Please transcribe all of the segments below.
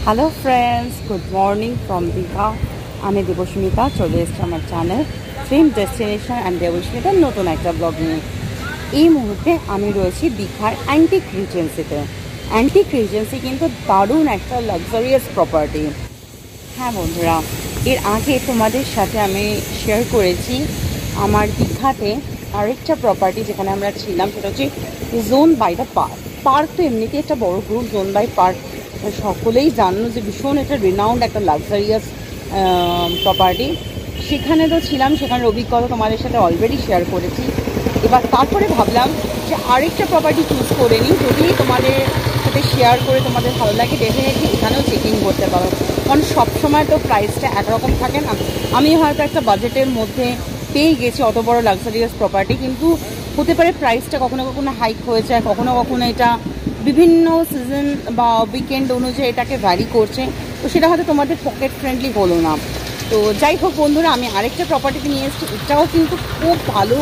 Hello friends, good morning from Digha. আমি দেবস্মিতা, চলে এসেছি আমার চ্যানেল ড্রিম ডেস্টিনেশন অ্যান্ড দেবস্মিতার নতুন একটা ব্লগ নিয়ে। এই মুহূর্তে আমি রয়েছি দীঘার অ্যান্টিক রিজেন্সিতে। অ্যান্টিক রিজেন্সি কিন্তু দারুণ একটা লাক্সারিয়াস প্রপার্টি। হ্যাঁ বন্ধুরা, এর আগে তোমাদের সাথে আমি শেয়ার করেছি আমার দীঘাতে আরেকটা প্রপার্টি যেখানে আমরা ছিলাম, সেটা হচ্ছে zone by the park. Park তো এমনিতেই একটা বড় গ্রুপ, জোন বাই পার্ক সকলেই জানো যে ভীষণ একটা রিনাউন্ড একটা লাক্সারিয়াস প্রপার্টি। সেখানে তো ছিলাম, সেখানের অভিজ্ঞতা তোমাদের সাথে অলরেডি শেয়ার করেছি। এবার তারপরে ভাবলাম যে আরেকটা প্রপার্টি চুজ করে নিই, যদি তোমাদের সাথে শেয়ার করে তোমাদের ভালো লাগে ডেফিনেটলি এখানেও চেকিং করতে পারো। কারণ সবসময় তো প্রাইসটা একরকম থাকে না। আমি হয়তো একটা বাজেটের মধ্যে পেয়ে গেছি অত বড় লাক্সারিয়াস প্রপার্টি, কিন্তু হতে পারে প্রাইসটা কখনো কখনো হাইক হয়ে যায়, কখনো কখনো এটা বিভিন্ন সিজন বা উইকেন্ড অনুযায়ী এটাকে ভ্যারি করছে, তো সেটা হয়তো তোমাদের পকেট ফ্রেন্ডলি হলো না। তো যাই হোক বন্ধুরা, আমি আরেকটা প্রপার্টিতে নিয়ে এসেছি। এটাও কিন্তু খুব ভালো,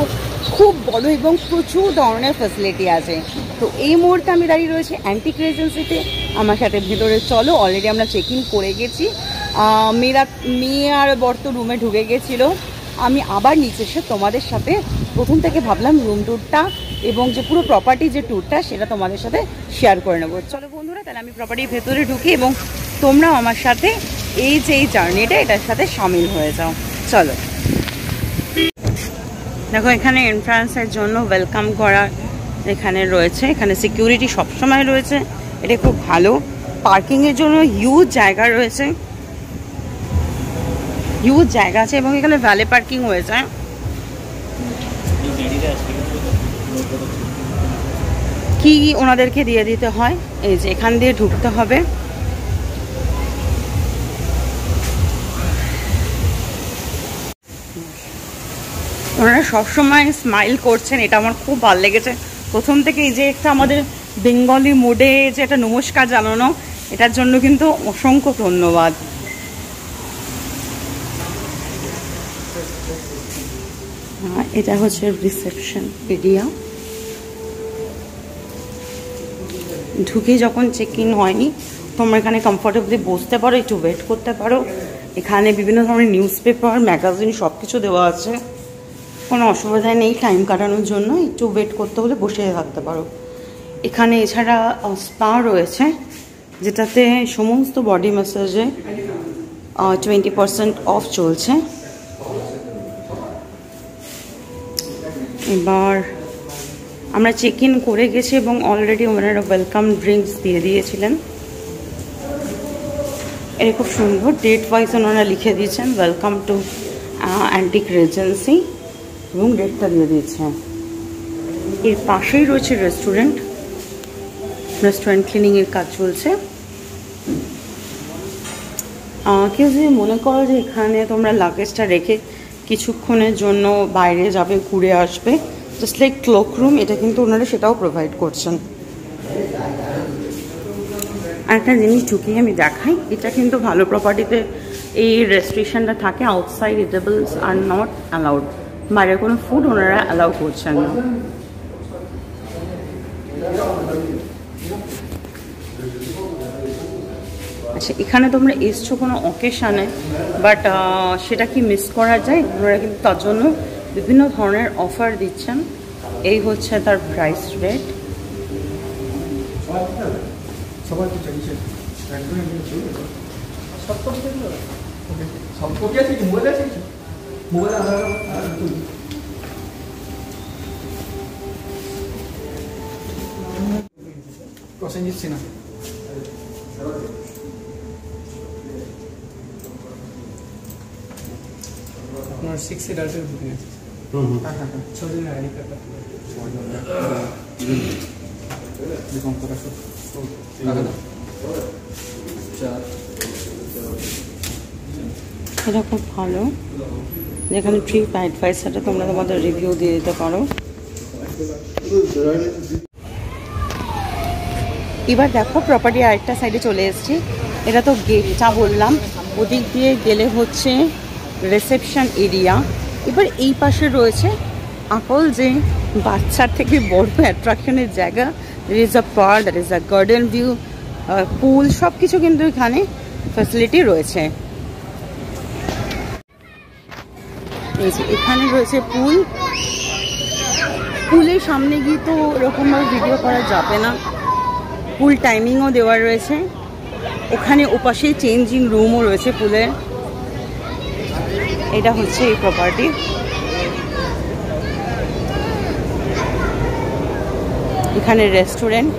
খুব বড় এবং প্রচুর ধরনের ফ্যাসিলিটি আছে। তো এই মুহূর্তে আমি দাঁড়িয়ে রয়েছি অ্যান্টিক রিজেন্সিতে। আমার সাথে ভেতরে চলো, অলরেডি আমরা চেক ইন করে গেছি। মেয়ে আর বর তো রুমে ঢুকে গেছিলো। আমি আবার নিচে এসে তোমাদের সাথে প্রথম থেকে ভাবলাম রুম ট্যুরটা এবং যে পুরো প্রপার্টি যে ট্যুরটা সেটা তোমাদের সাথে শেয়ার করে নেবো। চলো বন্ধুরা, তাহলে আমি প্রপার্টির ভেতরে ঢুকি এবং তোমরাও আমার সাথে এই যে এই জার্নিটা এটার সাথে সামিল হয়ে যাও। চলো দেখো, এখানে এন্ট্রান্সের জন্য ওয়েলকাম করার এখানে রয়েছে, এখানে সিকিউরিটি সবসময় রয়েছে, এটা খুব ভালো। পার্কিংয়ের জন্য হিউজ জায়গা রয়েছে, হিউজ জায়গা আছে এবং এখানে ভ্যালে পার্কিং হয়ে যায়। কি ওনাদেরকে দিয়ে দিতে হয়, এই যে এখান দিয়ে ঢুকতে হবে। ওনারা সবসময় স্মাইল করছেন, এটা আমার খুব ভালো লেগেছে প্রথম থেকে। এই যে একটা আমাদের বেঙ্গলি মুডে যে একটা নমস্কার জানানো, এটার জন্য কিন্তু অসংখ্য ধন্যবাদ। এটা হচ্ছে রিসেপশন এরিয়া। ঢুকে যখন চেক ইন হয়নি, তোমরা এখানে কমফোর্টেবলি বসতে পারো, একটু ওয়েট করতে পারো। এখানে বিভিন্ন ধরনের নিউজ পেপার, ম্যাগাজিন সব কিছু দেওয়া আছে, কোনো অসুবিধা নেই। টাইম কাটানোর জন্য একটু ওয়েট করতে হলে বসে থাকতে পারো। এখানে এছাড়া স্পা রয়েছে, যেটাতে সমস্ত বডি ম্যাসাজে 20% অফ চলছে। এবার আমরা চেক ইন করে গেছি এবং অলরেডি ওনারা ওয়েলকাম ড্রিঙ্কস দিয়ে দিয়েছিলেন। এটা খুব সুন্দর, ডেট ওয়াইজ ওনারা লিখে দিয়েছেন ওয়েলকাম টু অ্যান্টিক রিজেন্সি এবং ডেটটা দিয়ে দিয়েছেন। এর পাশেই রয়েছে রেস্টুরেন্ট, ক্লিনিংয়ের কাজ চলছে। কেউ যদি মনে করো যে এখানে তোমরা লাগেজটা রেখে কিছুক্ষণের জন্য বাইরে যাবে, ঘুরে আসবে, জাস্ট লাইক ক্লক রুম, এটা কিন্তু ওনারা সেটাও প্রোভাইড করছেন। আরেকটা জিনিস ঢুকিয়ে আমি দেখাই, এটা কিন্তু ভালো প্রপার্টিতে এই রেস্ট্রিকশনটা থাকে, আউটসাইড ইটেবলস আর নট অ্যালাউড, বাইরের কোনো ফুড ওনারা অ্যালাউ করছেন না। আচ্ছা, এখানে তোমরা এসছো কোনো অকেশানে, বাট সেটা কি মিস করা যায়? ওনারা কিন্তু তার জন্য বিভিন্ন ধরনের অফার দিচ্ছেন। এই হচ্ছে তার প্রাইস রেট। সব কপি আছে কি মোবাইল আছে কিছু মোবাইল আধার কার্ড প্রসেনজিৎ সিনহা আপনার 6 সিটারের বুকিং আছে হ্যাঁ হ্যাঁ 6 দিনের আইডি কার্ড দেখুন কত এটা খুব ভালো, যেখানে ট্রিপ অ্যাডভাইসারটা তোমরা তোমাদের রিভিউ দিয়ে দিতে পারো। এবার দেখো প্রপার্টি আরেকটা সাইডে চলে এসেছি। এটা তো গেটটা বললাম, ওদিক দিয়ে গেলে হচ্ছে রিসেপশন এরিয়া। এবার এই পাশে রয়েছে আকল যে বাচ্চার থেকে বড় অ্যাট্রাকশনের জায়গা। That is a park, that is a garden view, pool, সব কিছু কিন্তু এখানে ফ্যাসিলিটি রয়েছে। এই যে এখানে রয়েছে পুল, পুলের সামনে গিয়ে তো এরকমভাবে ভিডিও করা যাবে না, পুল টাইমিংও দেওয়া রয়েছে। ওখানে ওপাশে চেঞ্জিং রুমও রয়েছে পুলের। এটা হচ্ছে এই প্রপার্টি। এখানে রেস্টুরেন্ট,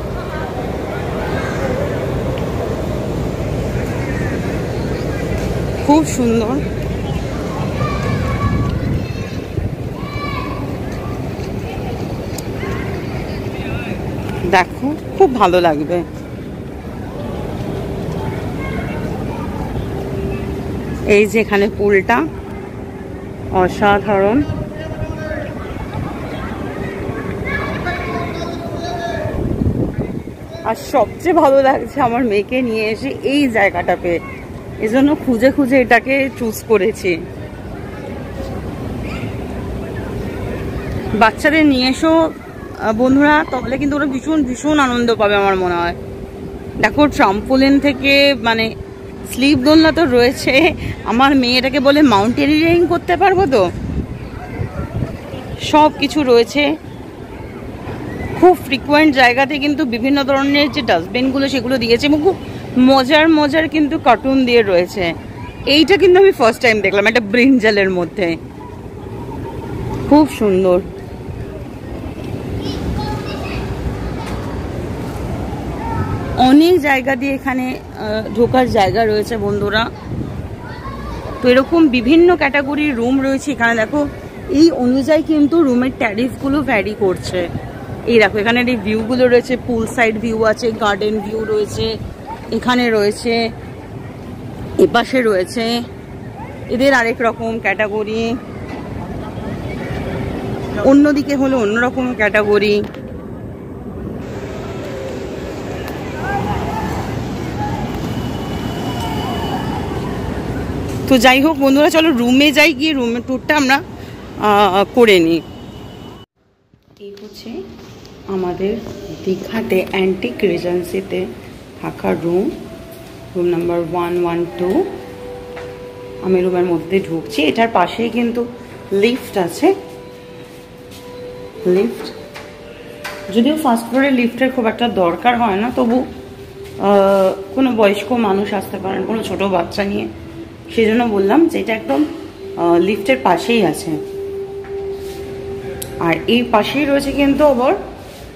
খুব সুন্দর। দেখো খুব ভালো লাগবে। এই যে এখানে পুলটা অসাধারণ। আর সবচেয়ে ভালো লাগছে আমার মেয়েকে নিয়ে এসে এই জায়গাটা পেয়ে, এজন্য খুঁজে খুঁজে এটাকে চুজ করেছি। বাচ্চাদের নিয়ে এসো বন্ধুরা, তাহলে কিন্তু ওরা ভীষণ ভীষণ আনন্দ পাবে আমার মনে হয়। দেখো ট্রাম্পোলিন থেকে মানে স্লিপ দোলনা তো রয়েছে, আমার মেয়েটাকে বলে মাউন্টেনিয়ারিং করতে পারবো তো, সব কিছু রয়েছে। খুব ফ্রিকুয়েন্ট জায়গাতে কিন্তু বিভিন্ন ধরনের যে ডাস্টবিনগুলো সেগুলো দিয়েছে এবং খুব মজার মজার কিন্তু কার্টুন দিয়ে রয়েছে। এইটা কিন্তু আমি ফার্স্ট টাইম দেখলাম, একটা ব্রিঞ্জালের মধ্যে, খুব সুন্দর। অনেক জায়গা দিয়ে এখানে ঢোকার জায়গা রয়েছে বন্ধুরা। তো এরকম বিভিন্ন ক্যাটাগরির রুম রয়েছে এখানে। দেখো এই অনুযায়ী কিন্তু রুমের ট্যারিফগুলো ভ্যারি করছে। এই দেখো এখানে এই ভিউগুলো রয়েছে, পুল সাইড ভিউ আছে, গার্ডেন ভিউ রয়েছে, এখানে রয়েছে, এপাশে রয়েছে, এদের আরেক রকম ক্যাটাগরি, অন্যদিকে হলো অন্যরকম ক্যাটাগরি। তো যাই হোক বন্ধুরা, চলো রুমে যাই, গিয়ে রুমের ট্যুরটা আমরা করে নিই। এই হচ্ছে আমাদের দীঘাতে অ্যান্টিক রিজেন্সিতে থাকা রুম, রুম নাম্বার 112। আমি রুমের মধ্যে ঢুকছি, এটার পাশেই কিন্তু লিফট আছে। লিফট যদিও ফার্স্ট ফ্লোরে লিফটের খুব একটা দরকার হয় না, তবু কোনো বয়স্ক মানুষ আসতে পারেন কোনো ছোট বাচ্চা নিয়ে, সেই জন্য বললাম যে এটা একদম লিফটের পাশেই আছে। আর এই পাশেই রয়েছে কিন্তু আবার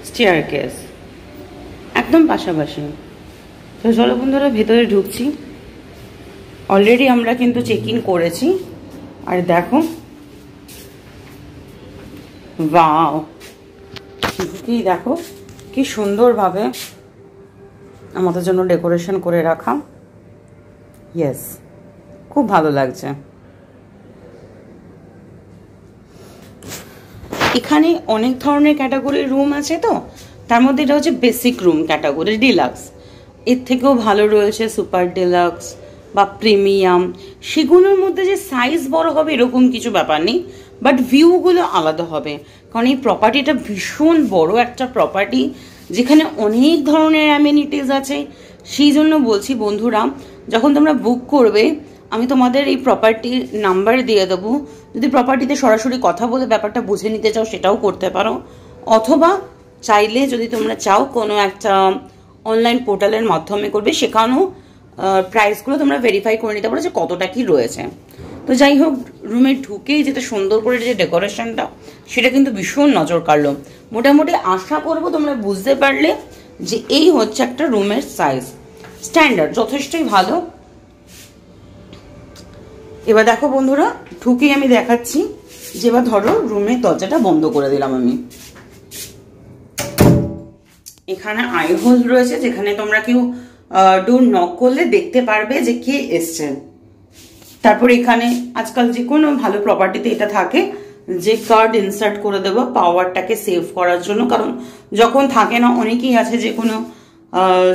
স্টেয়ারকেস, একদম পাশাপাশি। তো চলো বন্ধুরা ভেতরে ঢুকছি। অলরেডি আমরা কিন্তু চেক ইন করেছি। আর দেখো ওয়াও, কি দেখো কি সুন্দরভাবে আমাদের জন্য ডেকোরেশন করে রাখা। ইয়েস, খুব ভালো লাগছে। এখানে অনেক ধরনের ক্যাটাগরির রুম আছে, তো তার মধ্যে এটা হচ্ছে বেসিক রুম ক্যাটাগরি, ডিলাক্স। এর থেকেও ভালো রয়েছে সুপার ডিলাক্স বা প্রিমিয়াম। সেগুলোর মধ্যে যে সাইজ বড় হবে এরকম কিছু ব্যাপার নেই, বাট ভিউগুলো আলাদা হবে। কারণ এই প্রপার্টিটা ভীষণ বড় একটা প্রপার্টি, যেখানে অনেক ধরনের অ্যামেনিটিস আছে। সেই জন্য বলছি বন্ধুরা, যখন তোমরা বুক করবে আমি তোমাদের এই প্রপার্টির নাম্বার দিয়ে দেবো। যদি প্রপার্টিতে সরাসরি কথা বলে ব্যাপারটা বুঝে নিতে চাও সেটাও করতে পারো, অথবা চাইলে যদি তোমরা চাও কোনো একটা অনলাইন পোর্টালের মাধ্যমে করবে, সেখানেও প্রাইসগুলো তোমরা ভেরিফাই করে নিতে পারো যে কতটা কি রয়েছে। তো যাই হোক, রুমে ঢুকেই যেটা সুন্দর করে যে ডেকোরেশনটা, সেটা কিন্তু ভীষণ নজর কাড়লো। মোটামুটি আশা করবো তোমরা বুঝতে পারলে যে এই হচ্ছে একটা রুমের সাইজ, স্ট্যান্ডার্ড যথেষ্টই ভালো। এবার দেখো বন্ধুরা, ঢুকেই আমি দেখাচ্ছি যে এবার ধরো রুমের দরজাটা বন্ধ করে দিলাম আমি। এখানে আই হোল রয়েছে, যেখানে তোমরা কেউ ডোর নক করলে দেখতে পারবে যে কে এসছে। তারপর এখানে আজকাল যে কোনো ভালো প্রপার্টিতে এটা থাকে যে কার্ড ইনসার্ট করে দেবো পাওয়ারটাকে সেভ করার জন্য, কারণ যখন থাকে না অনেকেই আছে যে কোনো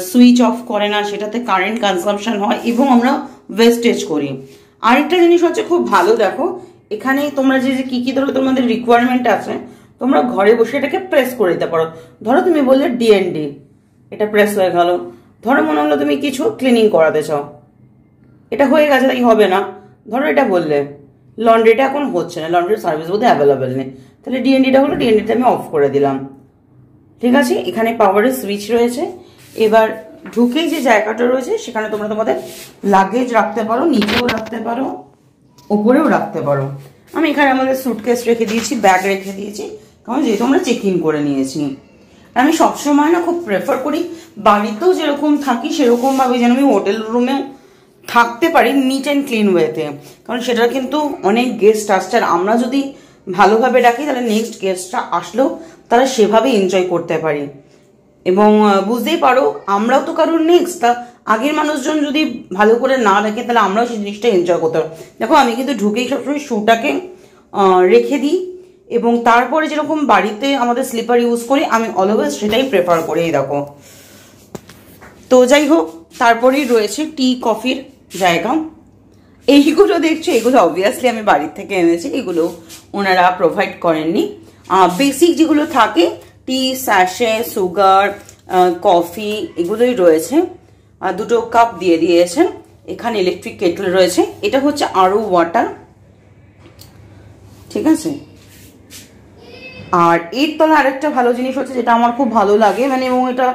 সুইচ অফ করে না, সেটাতে কারেন্ট কনজাম্পশন হয় এবং আমরা ওয়েস্টেজ করি। আরেকটা জিনিস হচ্ছে খুব ভালো, দেখো এখানে তোমরা যে কি কি ধরো তোমাদের রিকোয়ারমেন্ট আছে, তোমরা ঘরে বসে এটাকে প্রেস করে দিতে পারো। ধরো তুমি বললে ডিএনডি, এটা প্রেস হয়ে গেল। ধরো মনে হলো তুমি কিছু ক্লিনিং করাতে চাও, এটা হয়ে গেছে তাই হবে না। ধরো এটা বললে লন্ড্রিটা এখন হচ্ছে না, লন্ড্রির সার্ভিস বোধহয় অ্যাভেলেবেল নেই, তাহলে ডিএনডিটা হলো, ডিএনডিটা আমি অফ করে দিলাম। ঠিক আছে, এখানে পাওয়ারের সুইচ রয়েছে। এবার ঢুকেই যে জায়গাটা রয়েছে সেখানে তোমরা তোমাদের লাগেজ রাখতে পারো, নিচেও রাখতে পারো, উপরেও রাখতে পারো। আমি এখানে আমাদের সুটকেস রেখে দিয়েছি, ব্যাগ রেখে দিয়েছি, কারণ যেহেতু আমরা চেক ইন করে নিয়েছি। আমি সবসময় না খুব প্রেফার করি বাড়িতেও যেরকম থাকি সেরকম ভাবে যেন আমি হোটেল রুমেও থাকতে পারি, নিট অ্যান্ড ক্লিন ওয়েতে। কারণ সেটা কিন্তু অনেক গেস্ট আসছে, আর আমরা যদি ভালোভাবে রাখি তাহলে নেক্সট গেস্টরা আসলেও তারা সেভাবে এনজয় করতে পারি। এবং বুঝতেই পারো আমরাও তো কারোর নেক্সট, তা আগের মানুষজন যদি ভালো করে না রাখে তাহলে আমরাও সেই জিনিসটা এনজয় করতে পারবো। দেখো আমি কিন্তু ঢুকেই সবসময় শুটাকে রেখে দিই, এবং তারপরে যেরকম বাড়িতে আমাদের স্লিপার ইউজ করি আমি অলওয়েজ সেটাই প্রেফার করি। দেখো, তো যাই হোক, তারপরেই রয়েছে টি কফির জায়গা। এইগুলো দেখছো, এগুলো অবভিয়াসলি আমি বাড়ির থেকে এনেছি, এগুলো ওনারা প্রোভাইড করেননি। বেসিক যেগুলো থাকে টি, স্যাশে, সুগার, কফি, এগুলোই রয়েছে। দুটো কাপ দিয়ে দিয়েছেন। এখানে ইলেকট্রিক কেটল রয়েছে, এটা হচ্ছে আরও ওয়াটার। ঠিক আছে, আর এর তলা আরেকটা ভালো জিনিস হচ্ছে যেটা আমার খুব ভালো লাগে, মানে এবং এটা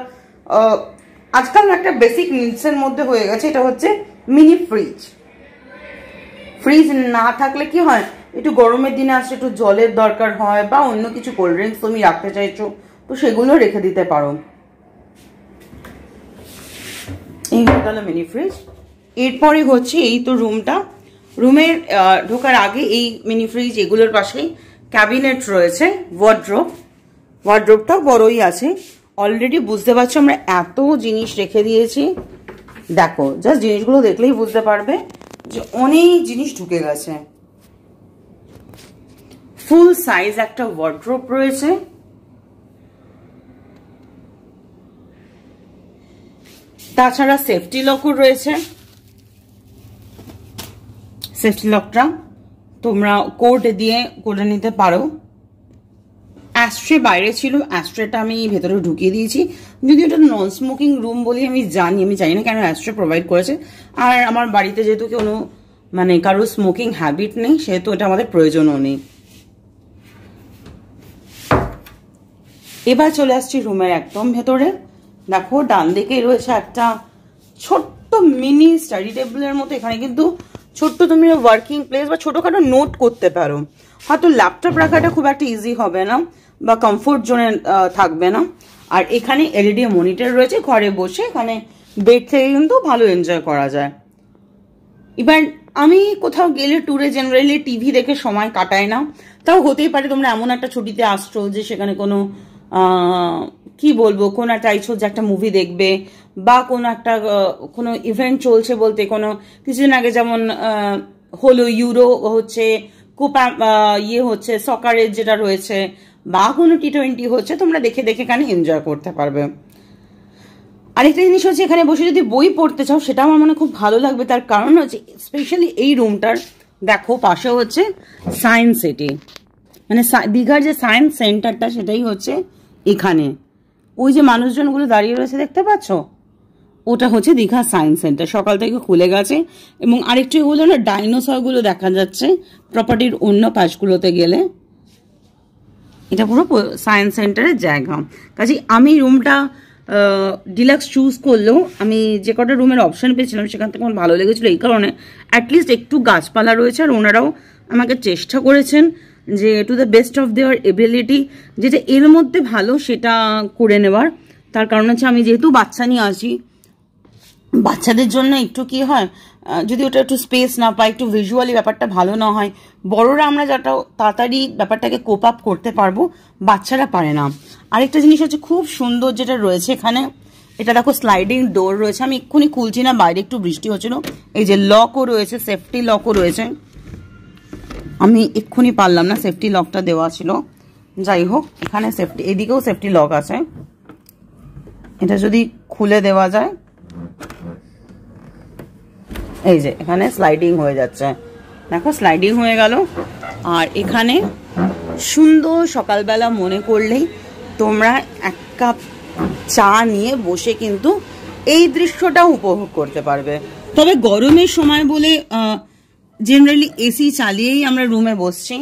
আজকাল একটা বেসিক নিডসের মধ্যে হয়ে গেছে, এটা হচ্ছে মিনি ফ্রিজ। ফ্রিজ না থাকলে কি হয়, একটু গরমের দিনে আসলে একটু জলের দরকার হয়, বা অন্য কিছু কোল্ড ড্রিঙ্কস তুমি রাখতে চাইছো, তো সেগুলো রেখে দিতে পারো। এই হলো মিনি ফ্রিজ। এরপরে হচ্ছে এই তো রুমটা, রুমের ঢোকার আগে এই মিনি ফ্রিজ, এগুলোর পাশেই ক্যাবিনেট রয়েছে, ওয়ার্ড্রোবটাও বড়ই আছে। অলরেডি বুঝতে পারছো আমরা এত জিনিস রেখে দিয়েছি, দেখো জাস্ট জিনিসগুলো দেখলেই বুঝতে পারবে যে অনেক জিনিস ঢুকে গেছে। ফুল সাইজ একটা ওয়ার্ড্রোব রয়েছে, তাছাড়া সেফটি লকও রয়েছে। সেফটি লকটা তোমরা কোড দিয়ে করে নিতে পারো। অ্যাস্ট্রে বাইরে ছিল, অ্যাস্ট্রেটা আমি ভেতরে ঢুকিয়ে দিয়েছি, যদি এটা নন স্মোকিং রুম বলে আমি জানি না কেন অ্যাস্ট্রে প্রোভাইড করেছে। আর আমার বাড়িতে যেহেতু কোনো মানে কারো স্মোকিং হ্যাবিট নেই, সেহেতু এটা আমাদের প্রয়োজনও নেই। এবার চলে আসছি রুমের একদম ভেতরে। দেখো ডান দিকেই রয়েছে একটা ছোট্ট মিনি স্টাডি টেবিলের মতো। এখানে কিন্তু ছোট্ট তুমি ওয়ার্কিং প্লেস বা ছোটখাটো নোট করতে পারো। হয়তো ল্যাপটপ রাখাটা খুব একটা ইজি হবে না বা কমফোর্ট জোনে থাকবে না। আর এখানে এলইডি মনিটর রয়েছে, ঘরে বসে এখানে বেড থেকে কিন্তু ভালো এনজয় করা যায়। এবার আমি কোথাও গেলে ট্যুরে জেনারেলি টিভি দেখে সময় কাটায় না, তাও হতেই পারে তোমরা এমন একটা ছুটিতে আসছো যে সেখানে কোনো কি বলবো, কোনো একটা ইচ্ছো যে একটা মুভি দেখবে, বা কোনো ইভেন্ট চলছে, বলতে কোনো কিছুদিন আগে যেমন হলো ইউরো হচ্ছে, কোপা হচ্ছে সকারের যেটা রয়েছে, বা কোনো টি20 হচ্ছে, তোমরা দেখে এখানে এনজয় করতে পারবে। আরেকটা জিনিস হচ্ছে এখানে বসে যদি বই পড়তে চাও সেটা আমার মনে খুব ভালো লাগবে। তার কারণ হচ্ছে স্পেশালি এই রুমটার দেখো পাশে হচ্ছে সায়েন্স সিটি, মানে দীঘার যে সায়েন্স সেন্টারটা সেটাই হচ্ছে এখানে। ওই যে মানুষজনগুলো দাঁড়িয়ে রয়েছে দেখতে পাচ্ছ, ওটা হচ্ছে দীঘা সায়েন্স সেন্টার, সকাল থেকে খুলে গেছে। এবং আরেকটু এগুলো না ডাইনোসরগুলো দেখা যাচ্ছে প্রপার্টির অন্য পাশগুলোতে গেলে। এটা পুরো সায়েন্স সেন্টারের জায়গা। কাজে আমি রুমটা ডিলাক্স চুজ করলেও আমি যে কটা রুমের অপশান পেয়েছিলাম সেখান থেকে আমার ভালো লেগেছিলো এই কারণে অ্যাটলিস্ট একটু গাছপালা রয়েছে আর ওনারাও আমাকে চেষ্টা করেছেন যে টু দ্য বেস্ট অফ দেওয়ার এবিলিটি যেটা এর মধ্যে ভালো সেটা করে নেওয়ার। তার কারণ হচ্ছে আমি যেহেতু বাচ্চা নিয়ে আসি, বাচ্চাদের জন্য একটু কি হয়, যদি ওটা একটু স্পেস না পায়, একটু ভিজুয়ালি ব্যাপারটা ভালো না হয়, বড়রা আমরা যাটা তাড়াতাড়ি ব্যাপারটাকে কোপ আপ করতে পারবো, বাচ্চারা পারে না। আরেকটা জিনিস হচ্ছে খুব সুন্দর যেটা রয়েছে এখানে, এটা দেখো স্লাইডিং ডোর রয়েছে, আমি এক্ষুনি খুলছি না, বাইরে একটু বৃষ্টি হচ্ছিল। এই যে লকও রয়েছে, সেফটি লকও রয়েছে, আমি এক্ষুনি পারলাম না, সেফটি লকটা দেওয়া ছিল। যাই হোক, এখানে সেফটি, এদিকেও সেফটি লক আছে, এটা যদি খুলে দেওয়া যায়, এই যে এখানে স্লাইডিং হয়ে যাচ্ছে, দেখো স্লাইডিং হয়ে গেল। আর এখানে সুন্দর সকালবেলা মনে করলেই তোমরা এক কাপ চা নিয়ে বসে কিন্তু এই দৃশ্যটা উপভোগ করতে পারবে। তবে গরমের সময় বলে জেনারেলি এসি চালিয়েই আমরা রুমে বসছি।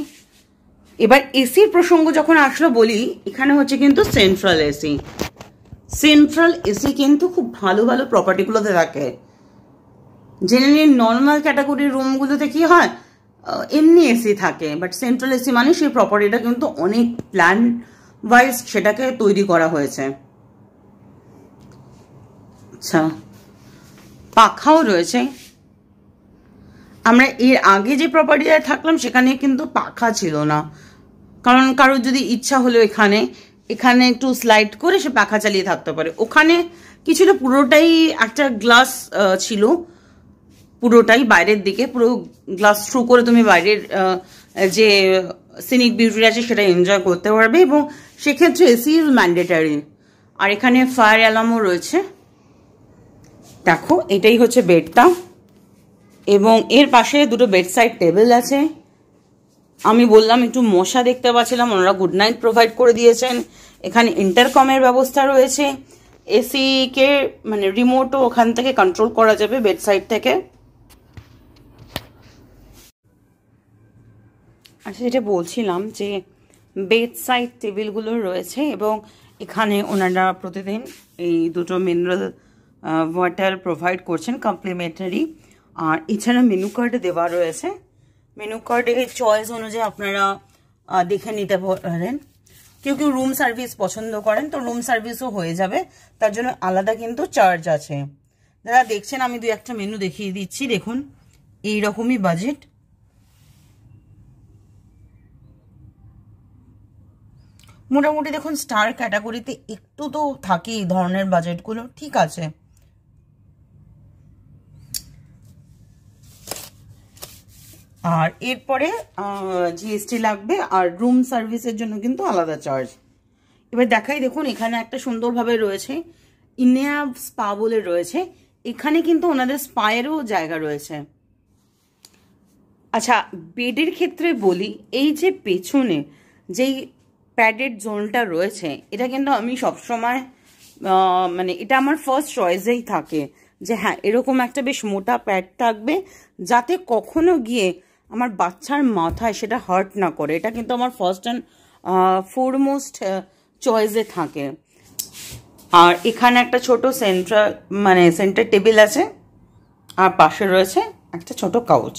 এবার এসির প্রসঙ্গ যখন আসলো বলি, এখানে হচ্ছে কিন্তু সেন্ট্রাল এসি। সেন্ট্রাল এসি কিন্তু খুব ভালো ভালো প্রপার্টিগুলোতে থাকে। জেনারেলি নর্মাল ক্যাটাগরির রুমগুলোতে কি হয়, এমনি এসি থাকে, বাট সেন্ট্রাল এসি মানে সেই প্রপার্টিটা কিন্তু অনেক প্ল্যান ওয়াইজ সেটাকে তৈরি করা হয়েছে। আচ্ছা, পাখাও রয়েছে। আমরা এর আগে যে প্রপার্টিতে থাকলাম সেখানে কিন্তু পাখা ছিল না, কারণ কারোর যদি ইচ্ছা হলো এখানে এখানে একটু স্লাইড করে সে পাখা চালিয়ে থাকতে পারে। ওখানে কিছুটা পুরোটাই একটা গ্লাস ছিল, পুরোটাই বাইরের দিকে, পুরো গ্লাস থ্রু করে তুমি বাইরের যে সিনিক বিউটি আছে সেটা এনজয় করতে পারবে, এবং সেক্ষেত্রে এসি ইজ ম্যান্ডেটারি। আর এখানে ফায়ার অ্যালার্মও রয়েছে। দেখো এটাই হচ্ছে বেডটা, এবং এর পাশে দুটো বেডসাইড টেবিল আছে। আমি বললাম একটু মশা দেখতে পাচ্ছিলাম, ওনারা গুড নাইট প্রোভাইড করে দিয়েছেন। এখানে ইন্টারকমের ব্যবস্থা রয়েছে, এসিকে মানে রিমোটও ওখান থেকে কন্ট্রোল করা যাবে বেডসাইড থেকে। আচ্ছা, যেটা বলছিলাম যে বেডসাইড টেবিলগুলো রয়েছে, এবং এখানে ওনারা প্রতিদিন এই দুটো মিনারেল ওয়াটার প্রোভাইড করছেন কমপ্লিমেন্টারি। আর এছাড়া মেনু কার্ড দেওয়া রয়েছে, মেনু কার্ডের চয়েস অনুযায়ী আপনারা দেখে নিতে পারেন। কেউ কেউ রুম সার্ভিস পছন্দ করেন তো রুম সার্ভিসও হয়ে যাবে, তার জন্য আলাদা কিন্তু চার্জ আছে। যারা দেখছেন আমি 2-1টা মেনু দেখিয়ে দিচ্ছি, দেখুন এইরকমই বাজেট। মোটামুটি দেখুন স্টার ক্যাটাগরিতে একটু তো থাকে এই ধরনের বাজেটগুলো, ঠিক আছে। আর এরপরে জিএসটি লাগবে, আর রুম সার্ভিসের জন্য কিন্তু আলাদা চার্জ। এবার দেখাই, দেখুন এখানে একটা সুন্দরভাবে রয়েছে ইনিয়া স্পা বলে রয়েছে, এখানে কিন্তু ওনাদের স্পায়েরও জায়গা রয়েছে। আচ্ছা, বেডের ক্ষেত্রে বলি, এই যে পেছনে যেই প্যাডেড জোনটা রয়েছে, এটা কিন্তু আমি সবসময় মানে এটা আমার ফার্স্ট চয়েসেই থাকে যে হ্যাঁ এরকম একটা বেশ মোটা প্যাড থাকবে, যাতে কখনো গিয়ে আমার বাচ্চার মাথায় সেটা হার্ট না করে। এটা কিন্তু আমার ফার্স্ট অ্যান্ড ফোরমোস্ট চয়েসে থাকে। আর এখানে একটা ছোট সেন্টার টেবিল আছে, আর পাশে রয়েছে একটা ছোট কাউচ।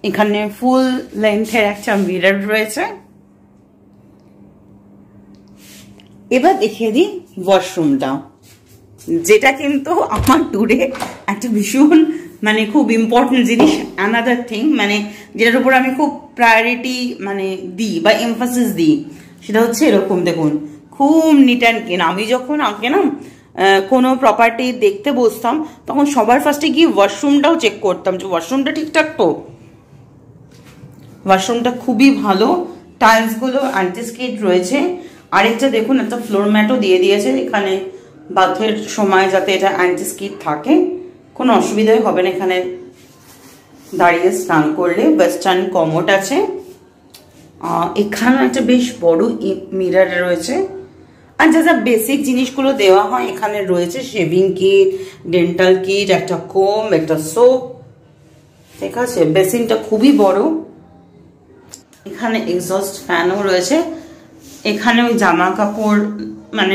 এখানে ফুল লেন্থের একটা মিরর রয়েছে। এবার দেখিয়ে দিই ওয়াশরুমটা, যেটা কিন্তু আমার ট্যুরে একটা ভীষণ মানে খুব ইম্পর্টেন্ট জিনিস, অ্যানাদার থিং, মানে যেটার উপর আমি খুব প্রায়োরিটি মানে দিই বা এমফাসিস দিই, সেটা হচ্ছে এরকম দেখুন খুব নিট অ্যান্ড ক্লিন। আমি যখন আগে না কোনো প্রপার্টি দেখতে বসতাম তখন সবার ফার্স্টে গিয়ে ওয়াশরুমটাও চেক করতাম যে ওয়াশরুমটা ঠিকঠাক তো। ওয়াশরুমটা খুবই ভালো, টাইলসগুলো অ্যান্টিস্কিড রয়েছে। আরেকটা দেখুন একটা ফ্লোর ম্যাটও দিয়ে দিয়েছে এখানে, বাথের সময় যাতে এটা অ্যান্টিস্কিড থাকে, কোনো অসুবিধাই হবে না এখানে দাঁড়িয়ে স্নান করলে। ওয়েস্টার্ন কমোড আছে, এখানে একটা বেশ বড় মিরর রয়েছে। আর যা যা বেসিক জিনিসগুলো দেওয়া হয় এখানে রয়েছে, শেভিং কিট, ডেন্টাল কিট, একটা কোম, একটা সোপ, ঠিক আছে। বেসিনটা খুবই বড়, এখানে এক্সস্ট ফ্যানও রয়েছে। এখানে ওই জামা কাপড় মানে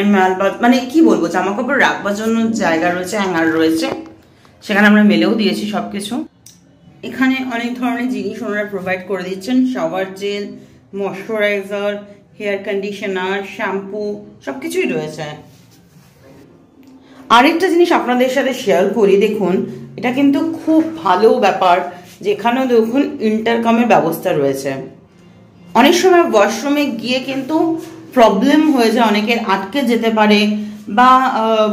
মানে কি বলবো, জামা কাপড় রাখবার জন্য জায়গা রয়েছে, হ্যাঙ্গার রয়েছে, সেখানে আমরা মেলেও দিয়েছি সবকিছু। এখানে অনেক ধরনের জিনিস ওনারা প্রোভাইড করে দিচ্ছেন, shower gel, moisturiser, hair conditioner, shampoo, সবকিছুই রয়েছে। আরেকটা জিনিস আপনাদের সাথে শেয়ার করি, দেখুন এটা কিন্তু খুব ভালো ব্যাপার, যেখানেও দেখুন ইন্টারকমের ব্যবস্থা রয়েছে। অনেক সময় ওয়াশরুমে গিয়ে কিন্তু প্রবলেম হয়ে যায়, অনেকের আটকে যেতে পারে, বা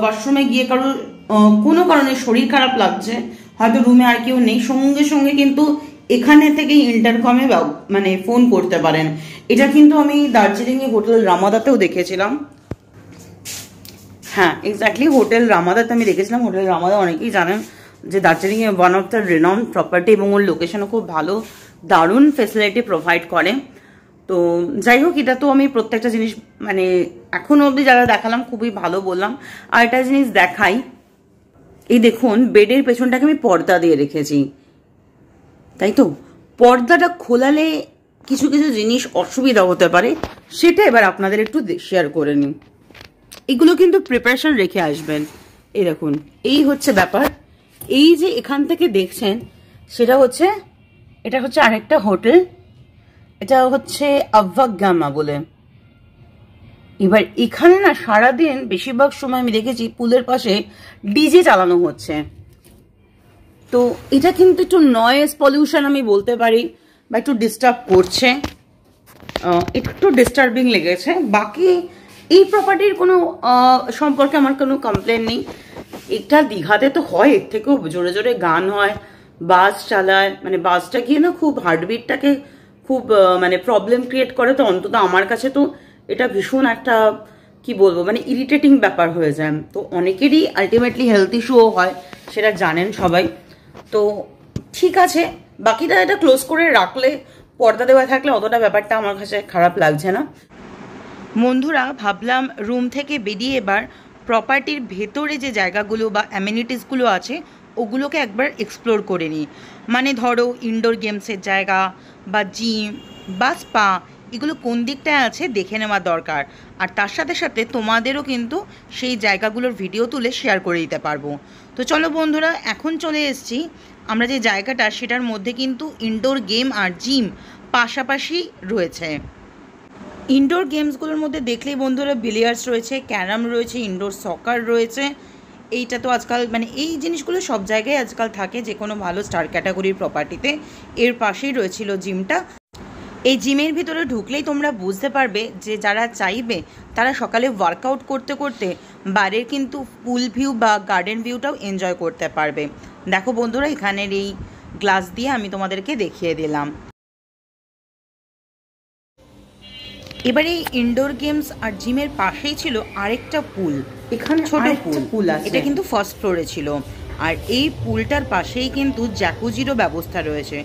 ওয়াশরুমে গিয়ে কারোর কোনো কারণে শরীর খারাপ লাগছে, হয়তো রুমে আর কেউ নেই, সঙ্গে সঙ্গে কিন্তু এখানে থেকে ইন্টারকমে মানে ফোন করতে পারেন। এটা কিন্তু আমি দার্জিলিংয়ে হোটেল রামাদাতেও দেখেছিলাম। হ্যাঁ, এক্স্যাক্টলি হোটেল রামাদাতে আমি দেখেছিলাম। হোটেল রামাদা অনেকেই জানেন যে দার্জিলিংয়ে one of the renowned property, এবং ওর লোকেশনও খুব ভালো, দারুণ ফেসিলিটি প্রোভাইড করে। তো যাই হোক, এটা তো আমি প্রত্যেকটা জিনিস মানে এখনো অবধি যারা দেখালাম খুবই ভালো বললাম। আর একটা জিনিস দেখাই, এই দেখুন বেডের পেছনটাকে আমি পর্দা দিয়ে রেখেছি, তাই তো পর্দাটা খোলালে কিছু কিছু জিনিস অসুবিধা হতে পারে, সেটা এবার আপনাদের একটু শেয়ার করে নিই। এগুলো কিন্তু প্রিপারেশন রেখে আসবেন। এই দেখুন, এই হচ্ছে ব্যাপার। এই যে এখান থেকে দেখছেন, সেটা হচ্ছে, এটা হচ্ছে আরেকটা হোটেল, এটা হচ্ছে আভ্যাগামা বলে। এবার এখানে না সারাদিন বেশিরভাগ সময় আমি দেখেছি পুলের পাশে ডিজে চালানো হচ্ছে। তো এটা কিন্তু একটু নয়েজ পলিউশন আমি বলতে পারি, বা একটু ডিস্টার্ব করছে, একটু ডিস্টার্বিং লেগেছে। বাকি এই প্রপার্টির কোনো সম্পর্কে আমার কোনো কমপ্লেন নেই। এটা দীঘাতে তো হয়, এর থেকেও জোরে জোরে গান হয়, বাস চালায়, মানে বাসটা গিয়ে না খুব হার্টবিটটাকে খুব মানে প্রবলেম ক্রিয়েট করে। তো অন্তত আমার কাছে তো এটা ভীষণ একটা কি বলবো মানে ইরিটেটিং ব্যাপার হয়ে যায়। তো অনেকেরই আলটিমেটলি হেলথ ইস্যুও হয়, সেটা জানেন সবাই। তো ঠিক আছে, বাকিটা এটা ক্লোজ করে রাখলে, পর্দা দেওয়া থাকলে অতটা ব্যাপারটা আমার কাছে খারাপ লাগছে না। বন্ধুরা, ভাবলাম রুম থেকে বেরিয়ে এবার প্রপার্টির ভেতরে যে জায়গাগুলো বা অ্যামিনিটিসগুলো আছে ওগুলোকে একবার এক্সপ্লোর করে নিই। মানে ধরো ইনডোর গেমসের জায়গা বা জিম বা স্পা, এগুলো কোন দিকটায় আছে দেখে নেওয়া দরকার। আর তার সাথে সাথে তোমাদেরও কিন্তু সেই জায়গাগুলোর ভিডিও তুলে শেয়ার করে দিতে পারবো। তো চলো বন্ধুরা, এখন চলে এসেছি আমরা যে জায়গাটা, সেটার মধ্যে কিন্তু ইনডোর গেম আর জিম পাশাপাশি রয়েছে। ইনডোর গেমসগুলোর মধ্যে দেখলেই বন্ধুরা বিলিয়ার্ডস রয়েছে, ক্যারাম রয়েছে, ইনডোর সকার রয়েছে। এইটা তো আজকাল মানে এই জিনিসগুলো সব জায়গায় আজকাল থাকে, যে কোনো ভালো স্টার ক্যাটাগরির প্রপার্টিতে। এর পাশেই রয়েছিল জিমটা। এই জিমের ভিতরে ঢুকলেই তোমরা বুঝতে পারবে যে যারা চাইবে তারা সকালে ওয়ার্কআউট করতে করতে বাইরের কিন্তু পুল ভিউ বা গার্ডেন ভিউটাও এনজয় করতে পারবে। দেখো বন্ধুরা, এখানের এই গ্লাস দিয়ে আমি তোমাদেরকে দেখিয়ে দিলাম। এবার এই ইনডোর গেমস আর জিমের পাশেই ছিল আরেকটা পুল, এখানে ছোট পুল আছে, এটা কিন্তু ফার্স্ট ফ্লোরে ছিল। আর এই পুলটার পাশেই কিন্তু জ্যাকুজিরও ব্যবস্থা রয়েছে।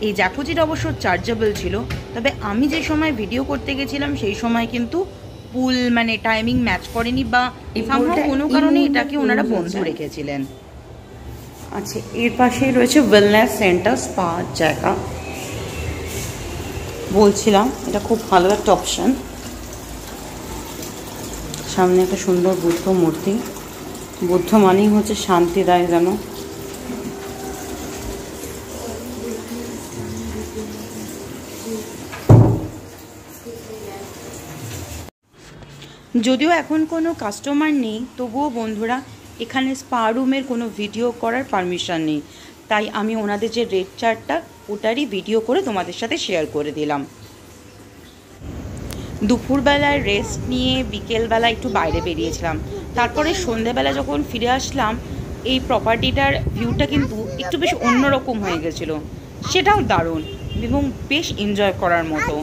এই জ্যাকুজিটা অবশ্য চার্জেবল ছিল, তবে আমি যে সময় ভিডিও করতে গেছিলাম সেই সময় কিন্তু পুল মানে টাইমিং ম্যাচ করেনি, বা কোনো কারণে এটাকে ওনারা বন্ধ রেখেছিলেন। আচ্ছা, এর পাশেই রয়েছে ওয়েলনেস সেন্টার, স্পা জায়গা। বলছিলাম এটা খুব ভালো একটা অপশান। সামনে একটা সুন্দর বুদ্ধ মূর্তি, বুদ্ধ মানেই হচ্ছে শান্তি দেয় যেন। যদিও এখন কোনো কাস্টমার নেই, তবুও বন্ধুরা এখানে স্পা রুমের কোনো ভিডিও করার পারমিশন নেই, তাই আমি ওনাদের যে রেট চার্টটা ওটারই ভিডিও করে তোমাদের সাথে শেয়ার করে দিলাম। দুপুরবেলায় রেস্ট নিয়ে বিকেলবেলা একটু বাইরে বেরিয়েছিলাম, তারপরে সন্ধেবেলা যখন ফিরে আসলাম এই প্রপার্টিটার ভিউটা কিন্তু একটু বেশ অন্যরকম হয়ে গেছিলো, সেটাও দারুণ এবং বেশ এনজয় করার মতো।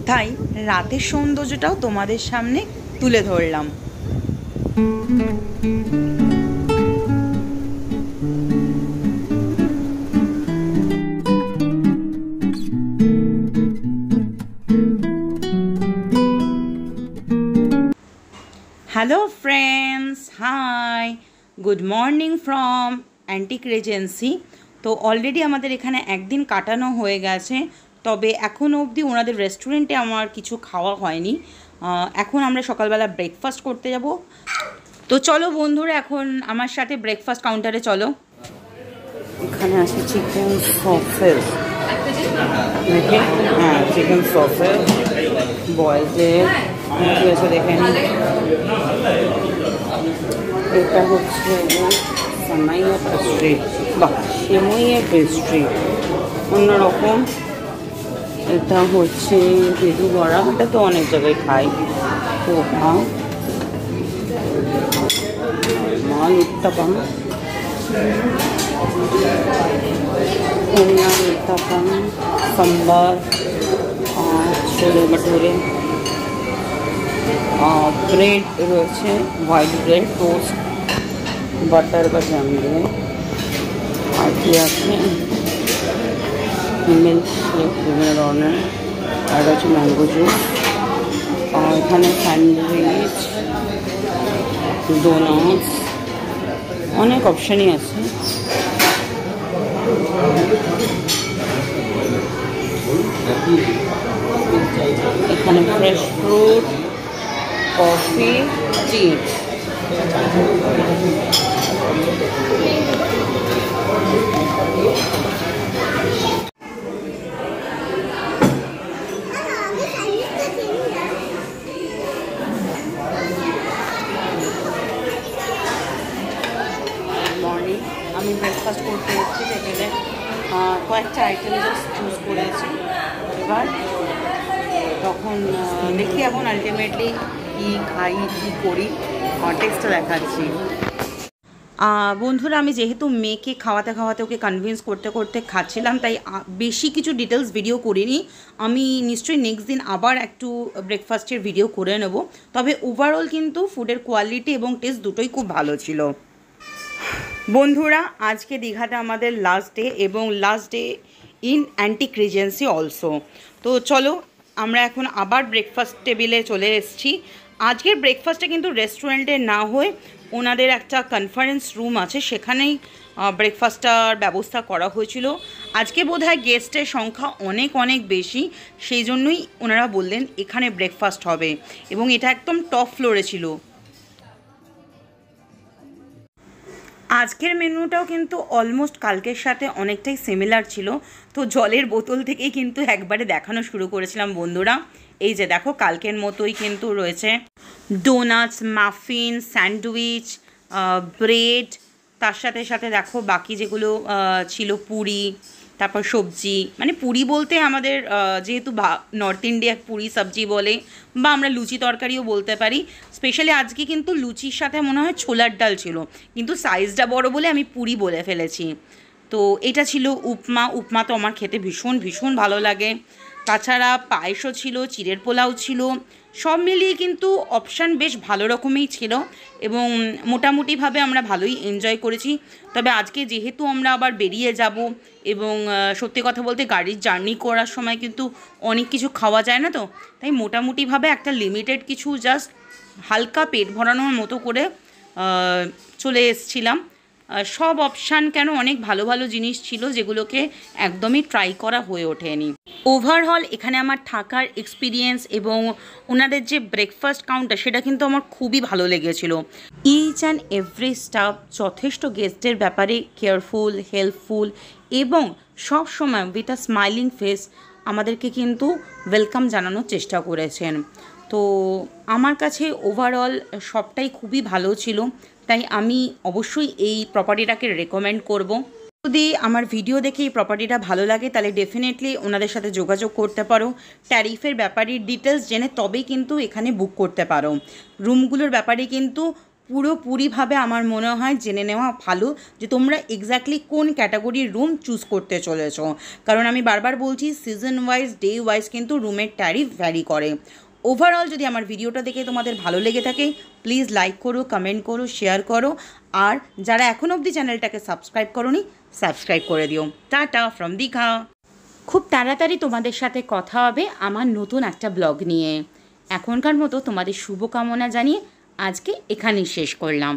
তাই রাতের সৌন্দর্যটাও তোমাদের সামনে তুলে ধরলাম। Hello friends, hi, good morning from Antique Regency. তো অলরেডি আমাদের এখানে একদিন কাটানো হয়ে গেছে। তবে এখনও অবধি ওনাদের রেস্টুরেন্টে আমার কিছু খাওয়া হয়নি। এখন আমরা সকালবেলা ব্রেকফাস্ট করতে যাব। তো চলো বন্ধুরা, এখন আমার সাথে ব্রেকফাস্ট কাউন্টারে চলো। এখানে আছে চিকেন সসেজ, হ্যাঁ চিকেন সসেজ, বয়েলড এগ, কি আছে দেখে নিই। এটা হচ্ছে সামাইয়া পেস্ট্রি, বাহ সেমইয়ের পেস্ট্রি অন্যরকম। এটা হচ্ছে পেটু বড়া, এটা তো অনেক জায়গায় খাই। পোহা, মাল উত্তাপাম, উত্তাপাম, সম্বার, ছোলে ভটুরে, ব্রেড রয়েছে, হোয়াইট ব্রেড, টোস্ট, বাটার বা জ্যাম দিয়ে। আর কি আছে, মিল্ক শেক বিভিন্ন ধরনের, আর হচ্ছে ম্যাঙ্গো জুস। এখানে স্যান্ডউইচ, ডোনাটস, অনেক অপশানই আছে। এখানে ফ্রেশ ফ্রুট, কফি, টি। মর্নিং আমি ব্রেকফাস্ট করতে এসেছি, সেখানে কয়েকটা আইটেম জাস্ট চুজ করেছি। এবার তখন দেখি এখন আলটিমেটলি কী খাই কী করি, টেস্টটা দেখাচ্ছি। বন্ধুরা, আমি যেহেতু মেয়েকে খাওয়াতে খাওয়াতে ওকে কনভিন্স করতে করতে খাচ্ছিলাম, তাই বেশি কিছু ডিটেলস ভিডিও করিনি। আমি নিশ্চয়ই নেক্সট দিন আবার একটু ব্রেকফাস্টের ভিডিও করে নেব। তবে ওভারঅল কিন্তু ফুডের কোয়ালিটি এবং টেস্ট দুটোই খুব ভালো ছিল। বন্ধুরা, আজকে দীঘাতে আমাদের লাস্ট ডে, এবং last day in antique regency also. তো চলো আমরা এখন আবার ব্রেকফাস্ট টেবিলে চলে এসেছি। আজকের ব্রেকফাস্টটা কিন্তু রেস্টুরেন্টে না হয়ে ওনাদের একটা কনফারেন্স রুম আছে, সেখানেই ব্রেকফাস্টটার ব্যবস্থা করা হয়েছিল। আজকে বোধহয় গেস্টের সংখ্যা অনেক অনেক বেশি, সেই জন্যই ওনারা বললেন এখানে ব্রেকফাস্ট হবে, এবং এটা একদম টপ ফ্লোরে ছিল। আজকের মেনুটাও কিন্তু অলমোস্ট কালকের সাথে অনেকটাই সিমিলার ছিল। তো জলের বোতল থেকেই কিন্তু একবারে দেখানো শুরু করেছিলাম বন্ধুরা। এই যে দেখো, কালকের মতোই কিন্তু রয়েছে ডোনাটস, মাফিন, স্যান্ডউইচ, ব্রেড, তার সাথে সাথে দেখো বাকি যেগুলো ছিল পুরি, তারপর সবজি, মানে পুরি বলতে আমাদের যেহেতু নর্থ ইন্ডিয়া পুরি সবজি বলে, বা আমরা লুচি তরকারিও বলতে পারি। স্পেশালি আজকে কিন্তু লুচির সাথে মনে হয় ছোলার ডাল ছিল, কিন্তু সাইজটা বড় বলে আমি পুরি বলে ফেলেছি। তো এটা ছিল উপমা। উপমা তো আমার খেতে ভীষণ ভীষণ ভালো লাগে। তাছাড়া পায়েসও ছিল, চিড়ের পোলাও ছিল, সব মিলিয়ে কিন্তু অপশান বেশ ভালো রকমই ছিল, এবং মোটামুটিভাবে আমরা ভালোই এনজয় করেছি। তবে আজকে যেহেতু আমরা আবার বেরিয়ে যাব, এবং সত্যি কথা বলতে গাড়ির জার্নি করার সময় কিন্তু অনেক কিছু খাওয়া যায় না, তো তাই মোটামুটিভাবে একটা লিমিটেড কিছু জাস্ট হালকা পেট ভরানোর মতো করে চলে এসেছিলাম। সব অপশান কেন, অনেক ভালো ভালো জিনিস ছিল যেগুলোকে একদমই ট্রাই করা হয়ে ওঠেনি। ওভারঅল এখানে আমার থাকার এক্সপিরিয়েন্স এবং ওনাদের যে ব্রেকফাস্ট কাউন্টার, সেটা কিন্তু আমার খুবই ভালো লেগেছিল। ইচ অ্যান্ড এভরি স্টাফ যথেষ্ট গেস্টের ব্যাপারে কেয়ারফুল, হেল্পফুল, এবং সব সময় উইথ আ স্মাইলিং ফেস আমাদেরকে কিন্তু ওয়েলকাম জানানোর চেষ্টা করেছেন। তো আমার কাছে ওভারঅল সবটাই খুবই ভালো ছিল, তাই আমি অবশ্যই এই প্রপার্টিটাকে রেকমেন্ড করব। যদি আমার ভিডিও দেখে এই প্রপার্টিটা ভালো লাগে, তাহলে ডেফিনেটলি ওনাদের সাথে যোগাযোগ করতে পারো। ট্যারিফের ব্যাপারে ডিটেলস জেনে তবেই কিন্তু এখানে বুক করতে পারো। রুমগুলোর ব্যাপারে কিন্তু পুরোপুরিভাবে আমার মনে হয় জেনে নেওয়া ভালো যে তোমরা এক্স্যাক্টলি কোন ক্যাটাগরির রুম চুজ করতে চলেছ, কারণ আমি বারবার বলছি সিজন ওয়াইজ, ডে ওয়াইজ কিন্তু রুমের ট্যারিফ ভ্যারি করে। ওভারঅল যদি আমার ভিডিওটা দেখে তোমাদের ভালো লেগে থাকে, প্লিজ লাইক করো, কমেন্ট করো, শেয়ার করো, আর যারা এখন অবধি চ্যানেলটাকে সাবস্ক্রাইব করোনি, সাবস্ক্রাইব করে দিও। Tata from Digha. খুব তাড়াতাড়ি তোমাদের সাথে কথা হবে আমার নতুন একটা ব্লগ নিয়ে। এখনকার মতো তোমাদের শুভকামনা জানিয়ে আজকে এখানেই শেষ করলাম।